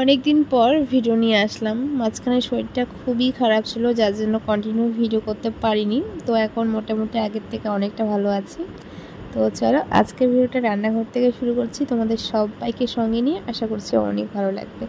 অনেক দিন পর ভিডিও নিয়ে আসলাম। মাঝখানে শরীরটা খুবই খারাপ ছিল, যার জন্য কন্টিনিউ ভিডিও করতে পারিনি। তো এখন মোটামুটি আগের থেকে অনেকটা ভালো আছি। তো চলো আজকের ভিডিওটা রান্নাঘর থেকে শুরু করছি, তোমাদের সবাইকে সঙ্গে নিয়ে। আশা করছি অনেক ভালো লাগবে।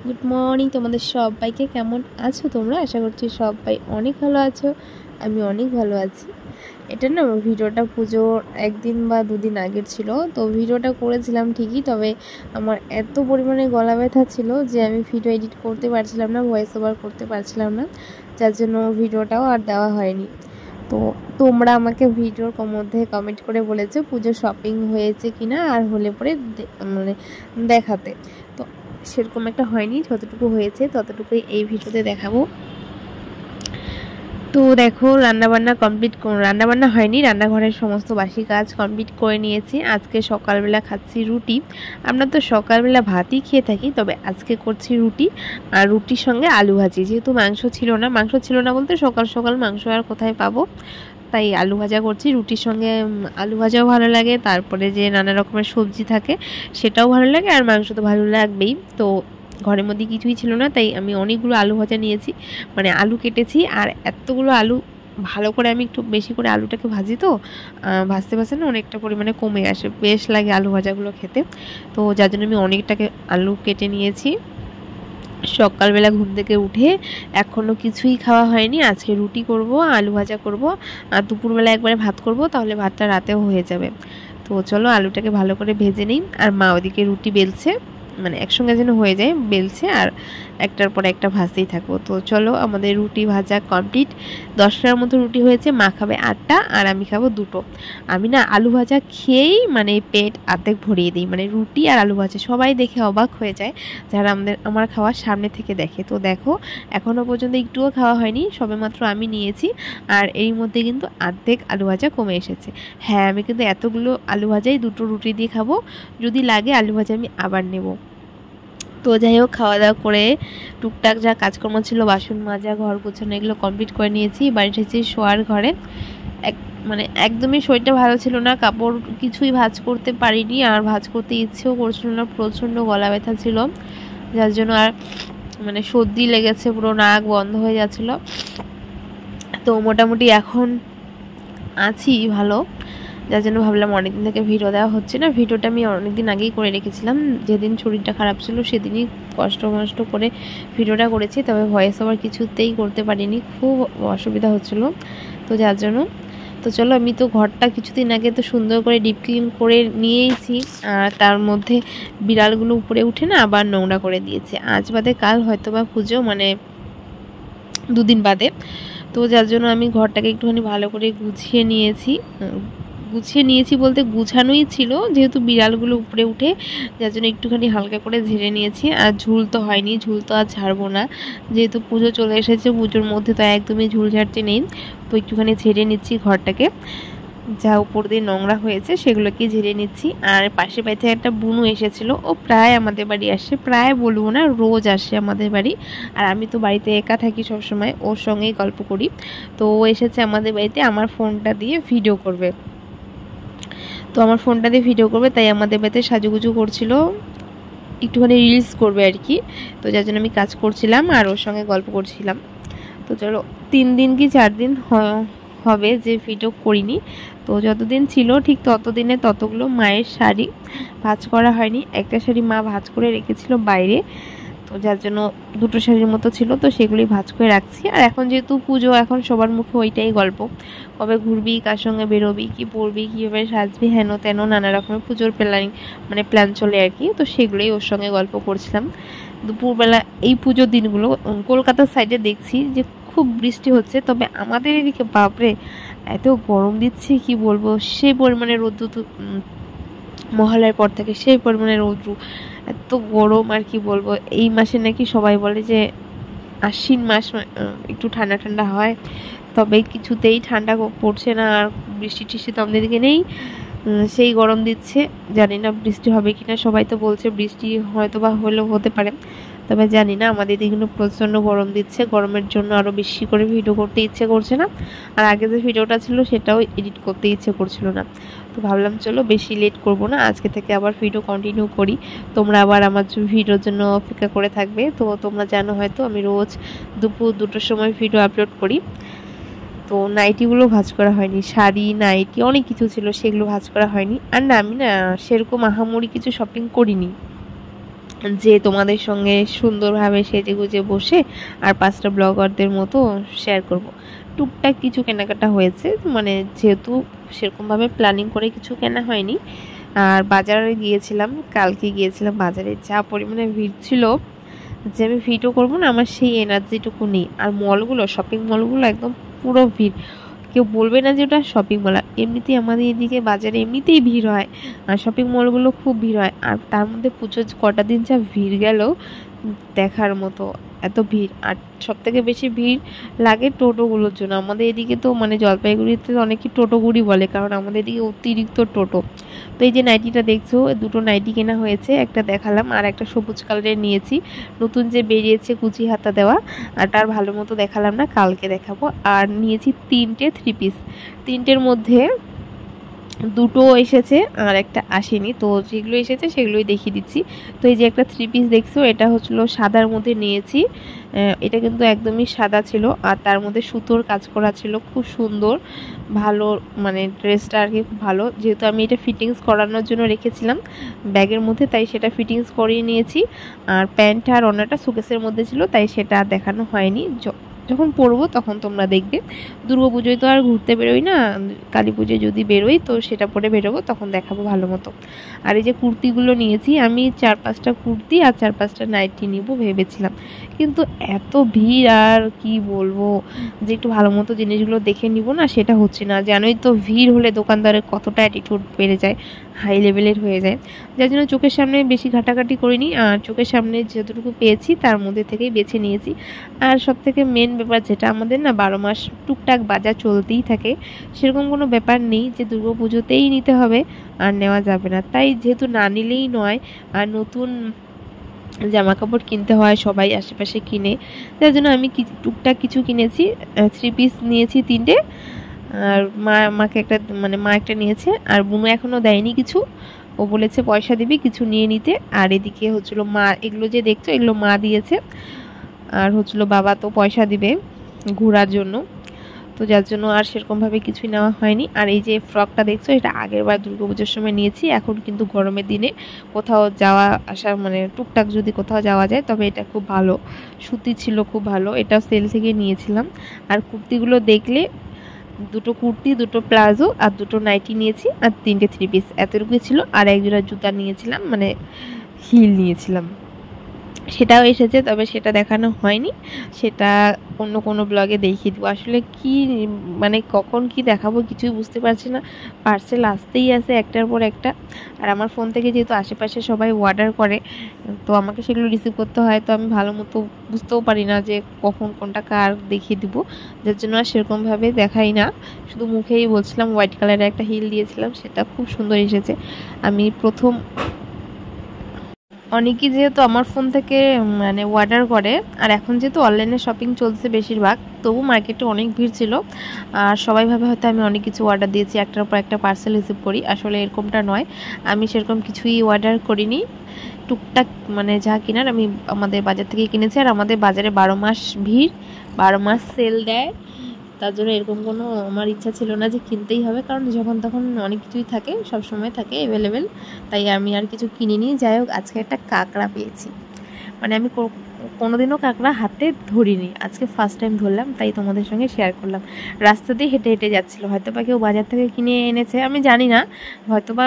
গুড মর্নিং তোমাদের সবাইকে, কেমন আছো তোমরা? আশা করছি সবাই অনেক ভালো আছো, আমি অনেক ভালো আছি। এটা না ভিডিওটা পুজোর একদিন বা দুদিন আগের ছিল। তো ভিডিওটা করেছিলাম ঠিকই, তবে আমার এত পরিমাণে গলা ব্যথা ছিল যে আমি ভিডিও এডিট করতে পারছিলাম না, ভয়েস ওভার করতে পারছিলাম না, যার জন্য ভিডিওটাও আর দেওয়া হয়নি। তো তোমরা আমাকে ভিডিওর মধ্যে কমেন্ট করে বলেছো পুজো শপিং হয়েছে কিনা, আর হলে পরে মানে দেখাতে। তো সেরকম একটা হয়নি, যতটুকু হয়েছে ততটুকুই এই ভিডিওতে দেখাবো। তো দেখো রান্নাবান্না কমপ্লিট, রান্নাবান্না হয়নি, রান্নাঘরের সমস্ত বাসি কাজ কমপ্লিট করে নিয়েছি। আজকে সকালবেলা খাচ্ছি রুটি। আমরা তো সকালবেলা ভাতই খেয়ে থাকি, তবে আজকে করছি রুটি, আর রুটির সঙ্গে আলু ভাজি। যেহেতু মাংস ছিল না বলতে সকাল সকাল মাংস আর কোথায় পাবো, তাই আলু ভাজা করছি। রুটির সঙ্গে আলু ভাজাও ভালো লাগে, তারপরে যে নানা রকমের সবজি থাকে সেটাও ভালো লাগে, আর মাংস তো ভালো লাগবেই। তো ঘরের মধ্যে কিছুই ছিল না, তাই আমি অনেকগুলো আলু ভাজা নিয়েছি, মানে আলু কেটেছি। আর এতগুলো আলু ভালো করে আমি একটু বেশি করে আলুটাকে ভাজি, তো ভাজতে ভাজতে না অনেকটা পরিমাণে কমে আসে, বেশ লাগে আলু ভাজাগুলো খেতে। তো যার জন্য আমি অনেকটাকে আলু কেটে নিয়েছি। সকালবেলা ঘুম থেকে উঠে এখনও কিছুই খাওয়া হয়নি। আজকে রুটি করব, আলু ভাজা করব, আর দুপুরবেলা একবারে ভাত করব, তাহলে ভাতটা রাতেও হয়ে যাবে। তো চলো আলুটাকে ভালো করে ভেজে নিই। আর মা ওদিকে রুটি বেলছে, মানে একসঙ্গে যেন হয়ে যায়, বেলছে আর একটার পর একটা ভাজতেই থাকবো। তো চলো আমাদের রুটি ভাজা কমপ্লিট। 10টার মতো রুটি হয়েছে, মা খাবে 8টা আর আমি খাবো 2টো। আমি না আলু ভাজা খেয়েই মানে পেট অর্ধেক ভরিয়ে দিই, মানে রুটি আর আলু ভাজা। সবাই দেখে অবাক হয়ে যায় যারা আমার খাওয়ার সামনে থেকে দেখে। তো দেখো এখনও পর্যন্ত একটুও খাওয়া হয়নি, সবেমাত্র আমি নিয়েছি, আর এর মধ্যে কিন্তু অর্ধেক আলু ভাজা কমে এসেছে। হ্যাঁ, আমি কিন্তু এতগুলো আলু ভাজাই 2টো রুটি দিয়ে খাবো, যদি লাগে আলু ভাজা আমি আবার নেব। তো যাই হোক, খাওয়া দাওয়া করে টুকটাক যা কাজকর্ম ছিল, বাসন মাজা, ঘর গোছানো, এগুলো কমপ্লিট করে নিয়েছি। বাড়ি এসেছি শোয়ার ঘরে। মানে একদমই শরীরটা ভালো ছিল না, কাপড় কিছুই ভাঁজ করতে পারিনি, আর ভাঁজ করতে ইচ্ছেও করছিল না, প্রচণ্ড গলা ব্যথা ছিল, যার জন্য আর মানে সর্দি লেগেছে, পুরো নাক বন্ধ হয়ে যাচ্ছিল। তো মোটামুটি এখন আছি ভালো, যার জন্য ভাবলাম অনেকদিন থেকে ভিডিও দেওয়া হচ্ছে না। ভিডিওটা আমি অনেকদিন আগেই করে রেখেছিলাম, যেদিন শরীরটা খারাপ ছিল সেদিনই কষ্ট করে ভিডিওটা করেছি, তবে ভয়েস ওভার কিছুতেই করতে পারিনি, খুব অসুবিধা হচ্ছিলো। তো যার জন্য তো চলো, আমি তো ঘরটা কিছুদিন আগে তো সুন্দর করে ডিপ ক্লিন করে নিয়েইছি, আর তার মধ্যে বিড়ালগুলো উপরে উঠে না আবার নোংরা করে দিয়েছে। আজ বাদে কাল হয়তো বা পুজো, মানে 2 দিন বাদে। তো যার জন্য আমি ঘরটাকে একটুখানি ভালো করে গুছিয়ে নিয়েছি বলতে গুছানোই ছিল, যেহেতু বিড়ালগুলো উপরে উঠে, যার জন্য একটুখানি হালকা করে ঝেড়ে নিয়েছি। আর ঝুল তো হয়নি, ঝুল তো আর ছাড়বো না, যেহেতু পুজো চলে এসেছে, পুজোর মধ্যে তো একদমই ঝুল ঝাড়তে নেই। তো একটুখানি ঝেড়ে নিচ্ছি ঘরটাকে, যা উপর দিয়ে নোংরা হয়েছে সেগুলোকে ঝেড়ে নিচ্ছি। আর পাশে বাড়িতে একটা বুনু এসেছিল, ও প্রায় আমাদের বাড়ি আসে, প্রায় বলবো না, রোজ আসে আমাদের বাড়ি। আর আমি তো বাড়িতে একা থাকি সবসময়, ওর সঙ্গেই গল্প করি। তো ও এসেছে আমাদের বাড়িতে আমার ফোনটা দিয়ে ভিডিও করবে, তাই আমাদের বাড়িতে সাজুগুজু করছিল, একটুখানি রিলস করবে আর কি। তো যার জন্য আমি কাজ করছিলাম আর ওর সঙ্গে গল্প করছিলাম। তো চলো 3 দিন কি 4 দিন হবে যে ভিডিও করিনি। তো যতদিন ছিল ঠিক ততদিনে ততগুলো মায়ের শাড়ি ভাঁজ করা হয়নি। একটা শাড়ি মা ভাঁজ করে রেখেছিল বাইরে, তো যার জন্য 2টো শাড়ির মতো ছিল, তো সেগুলোই ভাঁজ করে রাখছি। আর এখন যেহেতু পুজো, এখন সবার মুখে ওইটাই গল্প, কবে ঘুরবি, কার সঙ্গে বেরোবি, কী পরবি, কীভাবে সাজবি, হেন তেন নানা রকমের পুজোর প্ল্যান চলে আর কি। তো সেগুলোই ওর সঙ্গে গল্প করছিলাম। দুপুরবেলা এই পুজোর দিনগুলো কলকাতার সাইডে দেখছি যে খুব বৃষ্টি হচ্ছে, তবে আমাদের এদিকে বাপরে এত গরম দিচ্ছে কি বলবো, সেই পরিমাণে রোদ্দুর, মহালয়ার পর থেকে সেই পরিমাণে রৌদ্র, এত গরম আর কি বলবো। এই মাসে নাকি সবাই বলে যে আশ্বিন মাস একটু ঠান্ডা ঠান্ডা হয়, তবে কিছুতেই ঠান্ডা পড়ছে না, আর বৃষ্টি টিষ্টি তো আমাদের দিকে নেই, সেই গরম দিচ্ছে। জানি না বৃষ্টি হবে কিনা, সবাই তো বলছে বৃষ্টি হয়তো বা হলেও হতে পারে। তবে জানি না, আমাদের এদিকে কিন্তু প্রচণ্ড গরম দিচ্ছে, গরমের জন্য আরও বেশি করে ভিডিও করতে ইচ্ছে করছে না। আর আগে যে ভিডিওটা ছিল সেটাও এডিট করতে ইচ্ছে করছিল না। তো ভাবলাম চলো বেশি লেট করব না, আজকে থেকে আবার ভিডিও কন্টিনিউ করি। তোমরা আবার আমার ভিডিওর জন্য অপেক্ষা করে থাকবে। তো তোমরা জানো হয়তো আমি রোজ দুপুর 2টোর সময় ভিডিও আপলোড করি। তো নাইটিগুলো ভাঁজ করা হয়নি, শাড়ি নাইটি অনেক কিছু ছিল, সেগুলো ভাঁজ করা হয়নি। আর না, আমি না সেরকম আহামরি কিছু শপিং করিনি যে তোমাদের সঙ্গে সুন্দরভাবে সেজেগুজে বসে আর 5টা ব্লগারদের মতো শেয়ার করব। টুকটাক কিছু কেনাকাটা হয়েছে, মানে যেহেতু সেরকমভাবে প্ল্যানিং করে কিছু কেনা হয়নি। আর বাজারে গিয়েছিলাম, কালকে গিয়েছিলাম বাজারে, যা পরিমাণে ভিড় ছিল যে আমি ভিডিও করবো না, আমার সেই এনার্জিটুকু নেই। আর মলগুলো, শপিং মলগুলো একদম পুরো ভিড়, কেউ বলবে না যে ওটা শপিং মল। এমনিতেই আমাদের এদিকে বাজারে এমনিতেই ভিড় হয়, আর শপিং মলগুলো খুব ভিড় হয়। আর তার মধ্যে পুজোর কটা দিন যা ভিড় গেল দেখার মতো, এত ভিড়। আর সবথেকে বেশি ভিড় লাগে টোটোগুলোর জন্য। আমাদের এদিকে তো মানে জলপাইগুড়িতে অনেকেই টোটোগুড়ি বলে, কারণ আমাদের এদিকে অতিরিক্ত টোটো। তো এই যে নাইটিটা দেখছো, 2টো নাইটি কেনা হয়েছে, একটা দেখালাম আর একটা সবুজ কালারের নিয়েছি, নতুন যে বেরিয়েছে কুচি হাতা দেওয়া। আর তার ভালো মতো দেখালাম না, কালকে দেখাবো। আর নিয়েছি 3টে 3 পিস, 3টের মধ্যে 2টো এসেছে আর একটা আসেনি। তো যেগুলো এসেছে সেগুলোই দেখিয়ে দিচ্ছি। তো এই যে একটা 3 পিস দেখছো, এটা হচ্ছিলো সাদার মধ্যে নিয়েছি। এটা কিন্তু একদমই সাদা ছিল, আর তার মধ্যে সুতোর কাজ করা ছিল, খুব সুন্দর, ভালো, মানে ড্রেসটা আর কি খুব ভালো। যেহেতু আমি এটা ফিটিংস করানোর জন্য রেখেছিলাম ব্যাগের মধ্যে, তাই সেটা ফিটিংস করিয়ে নিয়েছি। আর প্যান্ট আর ওড়নাটা শোকেসের মধ্যে ছিল, তাই সেটা দেখানো হয়নি। যখন পরবো তখন তোমরা দেখবে। দুর্গাপুজোয় তো আর ঘুরতে বেরোই না, কালী পুজোয় যদি বেরোই তো সেটা পরে বেরোবো, তখন দেখাবো ভালো মতো। আর এই যে কুর্তিগুলো নিয়েছি, আমি 4-5টা কুর্তি আর 4-5টা নাইটি নিব ভেবেছিলাম, কিন্তু এত ভিড় আর কি বলবো, যে একটু ভালো মতো জিনিসগুলো দেখে নিব না, সেটা হচ্ছে না। জানোই তো ভিড় হলে দোকানদারের কতটা অ্যাটিটিউড বেড়ে যায়, হাই লেভেলের হয়ে যায়। যার জন্য চোখের সামনে বেশি ঘাটাঘাটি করিনি, আর চোখের সামনে যতটুকু পেয়েছি তার মধ্যে থেকেই বেছে নিয়েছি। আর সব থেকে মেন ব্যাপার যেটা, আমাদের না 12 মাস টুকটাক বাজার চলতেই থাকে, সেরকম কোনো ব্যাপার নেই যে দুর্গা পুজোতেই নিতে হবে আর নেওয়া যাবে না। তাই যেহেতু না নিলেই নয়, আর নতুন জামা কাপড় কিনতে হয়, সবাই আশেপাশে কিনে, তার জন্য আমি টুকটাক কিছু কিনেছি। 3 পিস নিয়েছি 3টে। আর মাকে একটা, মানে মা একটা নিয়েছে, আর বুনু এখনও দেয়নি কিছু, ও বলেছে পয়সা দিবি কিছু নিয়ে নিতে। আর এদিকে হচ্ছিলো মা, এগুলো যে দেখছো এগুলো মা দিয়েছে, আর হচ্ছিলো বাবা তো পয়সা দিবে ঘোরার জন্য। তো যার জন্য আর সেরকমভাবে কিছুই নেওয়া হয়নি। আর এই যে ফ্রকটা দেখছো, এটা আগেরবার দুর্গাপুজোর সময় নিয়েছি। এখন কিন্তু গরমের দিনে কোথাও যাওয়া আসা, মানে টুকটাক যদি কোথাও যাওয়া যায়, তবে এটা খুব ভালো, সুতি ছিল, খুব ভালো। এটাও সেল থেকে নিয়েছিলাম। আর কুর্তিগুলো দেখলে, 2টো কুর্তি, 2টো প্লাজো আর 2টো নাইটি নিয়েছি, আর 3টে 3 পিস, এতটুকুই ছিল। আর একজোড়া জুতা নিয়েছিলাম, মানে হিল নিয়েছিলাম, সেটাও এসেছে, তবে সেটা দেখানো হয়নি, সেটা অন্য কোনো ব্লগে দেখিয়ে দেবো। আসলে কি, মানে কখন কি দেখাবো কিছুই বুঝতে পারছি না, পার্সেল আসতেই আসে একটার পর একটা। আর আমার ফোন থেকে যেহেতু আশেপাশে সবাই অর্ডার করে, তো আমাকে সেগুলো রিসিভ করতে হয়, তো আমি ভালো মতো বুঝতেও পারি না যে কখন কোনটা কার দেখিয়ে দিব, যার জন্য আর সেরকমভাবে দেখাই না। শুধু মুখেই বলছিলাম, হোয়াইট কালারের একটা হিল দিয়েছিলাম, সেটা খুব সুন্দর এসেছে। আমি প্রথম, অনেকেই যেহেতু আমার ফোন থেকে মানে অর্ডার করে, আর এখন যেহেতু অনলাইনে শপিং চলছে বেশিরভাগ, তবু মার্কেটে অনেক ভিড় ছিল। আর সবাই ভাবে হয়তো আমি অনেক কিছু অর্ডার দিয়েছি, একটার পর একটা পার্সেল রিসিভ করি, আসলে এরকমটা নয়। আমি সেরকম কিছুই অর্ডার করিনি, টুকটাক মানে যা কেনার আমি আমাদের বাজার থেকে কিনেছি। আর আমাদের বাজারে 12 মাস ভিড়, 12 মাস সেল দেয়, তার জন্য এরকম কোনো আমার ইচ্ছা ছিল না যে কিনতেই হবে, কারণ যখন তখন অনেক কিছুই থাকে, সব সময় থাকে অ্যাভেলেবেল, তাই আমি আর কিছু কিনিনি। যাই হোক, আজকে একটা কাঁকড়া পেয়েছি, মানে আমি কোনোদিনও কাঁকড়া হাতে ধরিনি, আজকে ফার্স্ট টাইম ধরলাম, তাই তোমাদের সঙ্গে শেয়ার করলাম। রাস্তা দিয়ে হেঁটে হেঁটে যাচ্ছিলো, হয়তো বা কেউ বাজার থেকে কিনে এনেছে, আমি জানি না, হয়তো বা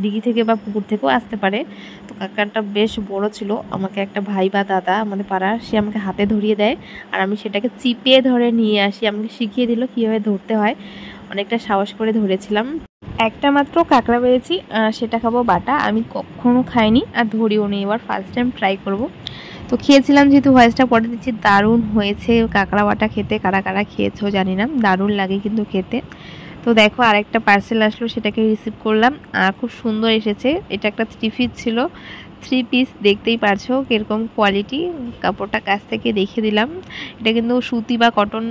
দিঘি থেকে বা পুকুর থেকেও আসতে পারে। তো কাঁকড়াটা বেশ বড় ছিল, আমাকে একটা ভাই বা দাদা আমাদের পাড়ার, সে আমাকে হাতে ধরিয়ে দেয়, আর আমি সেটাকে চিপে ধরে নিয়ে আসি, আমাকে শিখিয়ে দিল কীভাবে ধরতে হয়। অনেকটা সাহস করে ধরেছিলাম। একটা মাত্র কাঁকড়া পেয়েছি, সেটা খাবো বাটা, আমি কখনো খাইনি আর ধরিও নি, এবার ফার্স্ট টাইম ট্রাই করব। তো খেয়েছিলাম, যেহেতু ভয়েসটা পরে দিচ্ছি, দারুণ হয়েছে কাঁকড়া বাটা খেতে। কারা কারা খেয়েছো জানি না, দারুণ লাগে কিন্তু খেতে। তো দেখো, আরেকটা পার্সেল আসলো, সেটাকে রিসিভ করলাম, আর খুব সুন্দর এসেছে। এটা একটা 3 পিস ছিল, থ্রি পিস, দেখতেই পারছো কীরকম কোয়ালিটি। কাপড়টা কাছ থেকে দেখে দিলাম, এটা কিন্তু সুতি বা কটন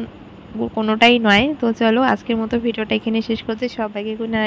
কোনোটাই নয়। তো চলো আজকের মতো ভিডিওটা এখানে শেষ করছি। সবাইকে গুড নাইট।